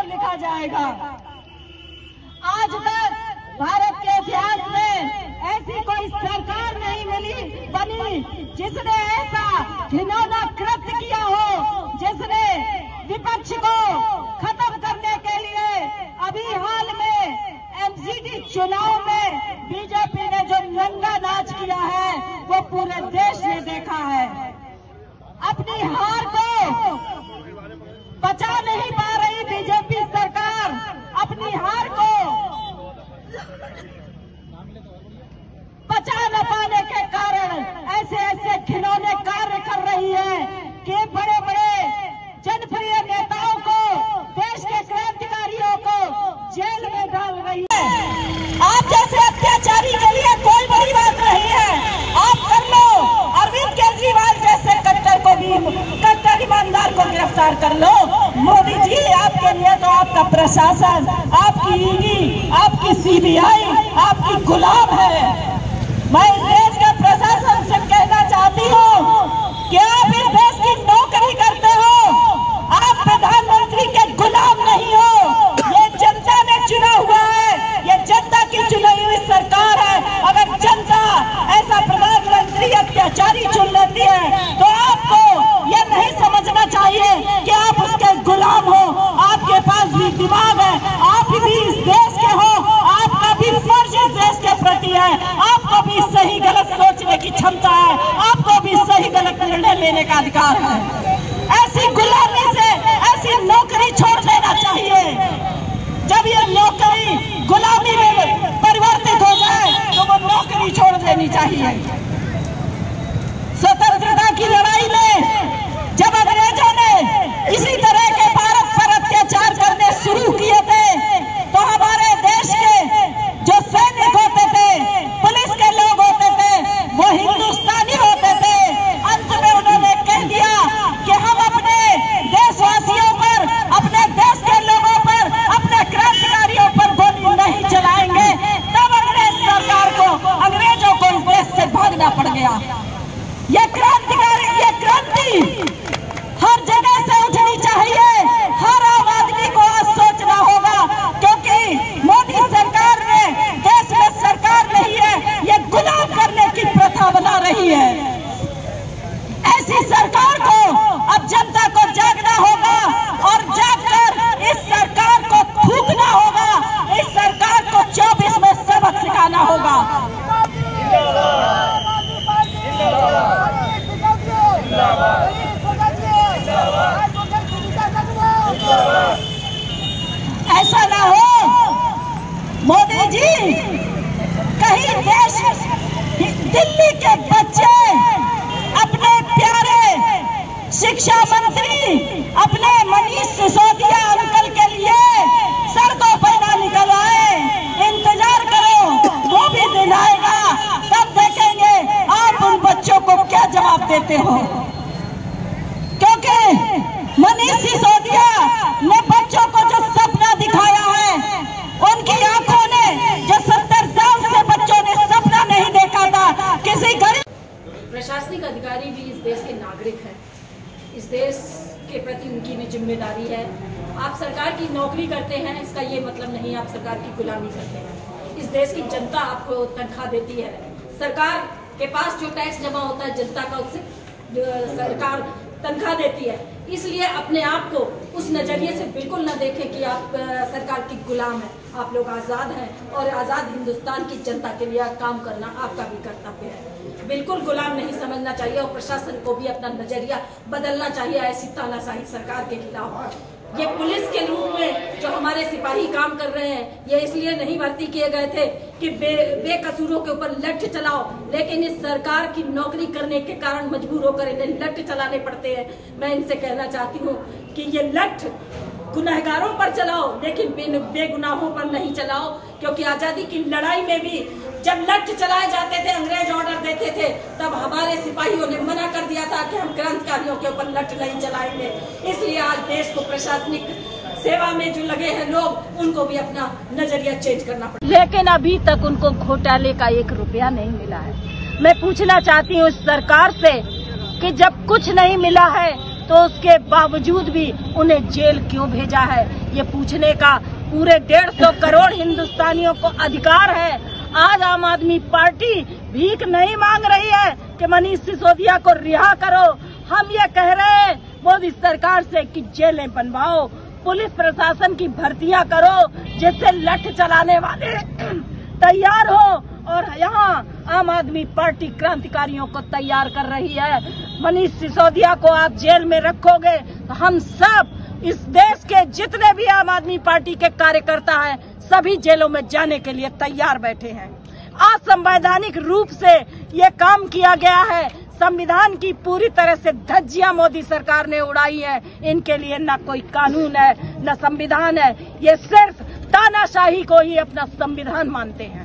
लिखा जाएगा। आज तक भारत के इतिहास में ऐसी कोई सरकार नहीं बनी जिसने ऐसा घिनौना कृत्य किया हो, जिसने विपक्ष को खत्म करने के लिए अभी हाल में एमसीडी चुनाव में बीजेपी ने जो नंगा नाच किया है वो पूरे देश ने देखा है। अपनी हार को बचा नहीं पा रही बीजेपी सरकार, अपनी हार को बचा न पाने के कारण ऐसे ऐसे घिनौने कार्य कर रही है कि बड़े बड़े जनप्रिय नेताओं को, देश के क्रांतिकारियों को जेल में डाल रही है। आप जैसे अत्याचारी के लिए कोई बड़ी बात नहीं है, आप कर लो। अरविंद केजरीवाल जैसे कट्टर ईमानदार को गिरफ्तार कर लो। मोदी जी, आपके लिए तो आपका प्रशासन, आपकी ईडी, आपकी सीबीआई आपकी गुलाम है। मैं इस देश के प्रशासन से कहना चाहती हूँ कि आप इस देश की नौकरी करते हो, आप प्रधानमंत्री के गुलाम नहीं हो। ये जनता ने चुना हुआ है, ये जनता की चुनी हुई सरकार है। अगर जनता ऐसा प्रधानमंत्री अत्याचारी चुन लेती है तो आपको ये नहीं समझना चाहिए कि आप उसके गुलाम हो। आपके पास भी दिमाग है, आप भी इस देश के हो, आपका भी फर्ज इस देश के प्रति है। आपको भी सही गलत सोचने की क्षमता है, आपको भी सही गलत निर्णय लेने का अधिकार है। ऐसी गुलामी से ऐसी नौकरी छोड़ देना चाहिए। जब ये नौकरी गुलामी में परिवर्तित हो जाए तो वो नौकरी छोड़ देनी चाहिए। स्वतंत्रता की लड़ाई में जब अंग्रेजों ने इसी तरह के भारत पर अत्याचार करने शुरू किए थे तो हमारे देश के जो सैनिक होते थे, पुलिस के लोग होते थे, वो हिंदुस्तानी होते थे। अंत में उन्होंने कह दिया कि हम अपने देशवासियों पर, अपने देश के लोगों पर, अपने क्रांतिकारियों पर गोली नहीं चलाएंगे। तब अंग्रेज सरकार को, अंग्रेजों को इस देश से भागना पड़ गया। ये क्रांति हर जगह से उठनी चाहिए। हर आम आदमी को आज सोचना होगा, क्योंकि मोदी सरकार ने देश में सरकार नहीं है, ये गुलाम करने की प्रथा बना रही है। ऐसी सरकार को अब जनता को जागना होगा और जागकर इस सरकार को थूकना होगा। इस सरकार को 24 में सबक सिखाना होगा। ऐसा ना हो मोदी जी, कहीं देश दिल्ली के बच्चे अपने प्यारे शिक्षा मंत्री, अपने मनीष सिसोदिया अंकल के लिए सड़कों पर ना निकल आए। इंतजार करो, वो भी दिन आएगा, तब देखेंगे आप उन बच्चों को क्या जवाब देते हो। क्योंकि मनीष सिसोदिया ने बच्चों को जो सपना दिखाया है, उनकी आंखों ने जो 70 साल से बच्चों ने सपना नहीं देखा था, किसी गरीब। प्रशासनिक अधिकारी भी इस देश के नागरिक हैं, इस देश के प्रति उनकी भी जिम्मेदारी है। आप सरकार की नौकरी करते हैं, इसका ये मतलब नहीं आप सरकार की गुलामी करते हैं। इस देश की जनता आपको तनख्वाह देती है, सरकार के पास जो टैक्स जमा होता है जनता का, उससे सरकार तनख्वाह देती है। इसलिए अपने आप को उस नजरिए से बिल्कुल न देखें कि आप सरकार की गुलाम हैं। आप लोग आज़ाद हैं और आज़ाद हिंदुस्तान की जनता के लिए काम करना आपका भी कर्तव्य है। बिल्कुल गुलाम नहीं समझना चाहिए और प्रशासन को भी अपना नजरिया बदलना चाहिए ऐसी तानाशाही सरकार के खिलाफ। ये पुलिस के रूप में जो हमारे सिपाही काम कर रहे हैं, ये इसलिए नहीं भर्ती किए गए थे कि बेकसूरों के ऊपर लठ चलाओ, लेकिन इस सरकार की नौकरी करने के कारण मजबूर होकर इन्हें लठ चलाने पड़ते हैं। मैं इनसे कहना चाहती हूँ कि ये लठ गुनहगारों पर चलाओ, लेकिन बेगुनाहों पर नहीं चलाओ, क्योंकि आजादी की लड़ाई में भी जब लठ चलाए जाते थे, अंग्रेज ऑर्डर देते थे, तब हमारे सिपाहियों ने मना कर दिया था कि हम क्रांतिकारियों के ऊपर लठ नहीं चलाएंगे। इसलिए आज देश को प्रशासनिक सेवा में जो लगे हैं लोग, उनको भी अपना नजरिया चेंज करना पड़ेगा। लेकिन अभी तक उनको घोटाले का 1 रुपया नहीं मिला है। मैं पूछना चाहती हूँ सरकार से कि जब कुछ नहीं मिला है तो उसके बावजूद भी उन्हें जेल क्यों भेजा है, ये पूछने का पूरे 150 करोड़ हिंदुस्तानियों को अधिकार है। आज आम आदमी पार्टी भीख नहीं मांग रही है कि मनीष सिसोदिया को रिहा करो। हम ये कह रहे हैं मोदी सरकार से कि जेलें बनवाओ, पुलिस प्रशासन की भर्तियां करो, जिससे लठ चलाने वाले तैयार हो। और यहाँ आम आदमी पार्टी क्रांतिकारियों को तैयार कर रही है। मनीष सिसोदिया को आप जेल में रखोगे तो हम सब इस देश के जितने भी आम आदमी पार्टी के कार्यकर्ता हैं सभी जेलों में जाने के लिए तैयार बैठे हैं। असंवैधानिक रूप से ये काम किया गया है। संविधान की पूरी तरह से धज्जियां मोदी सरकार ने उड़ाई है। इनके लिए न कोई कानून है न संविधान है, ये सिर्फ तानाशाही को ही अपना संविधान मानते हैं।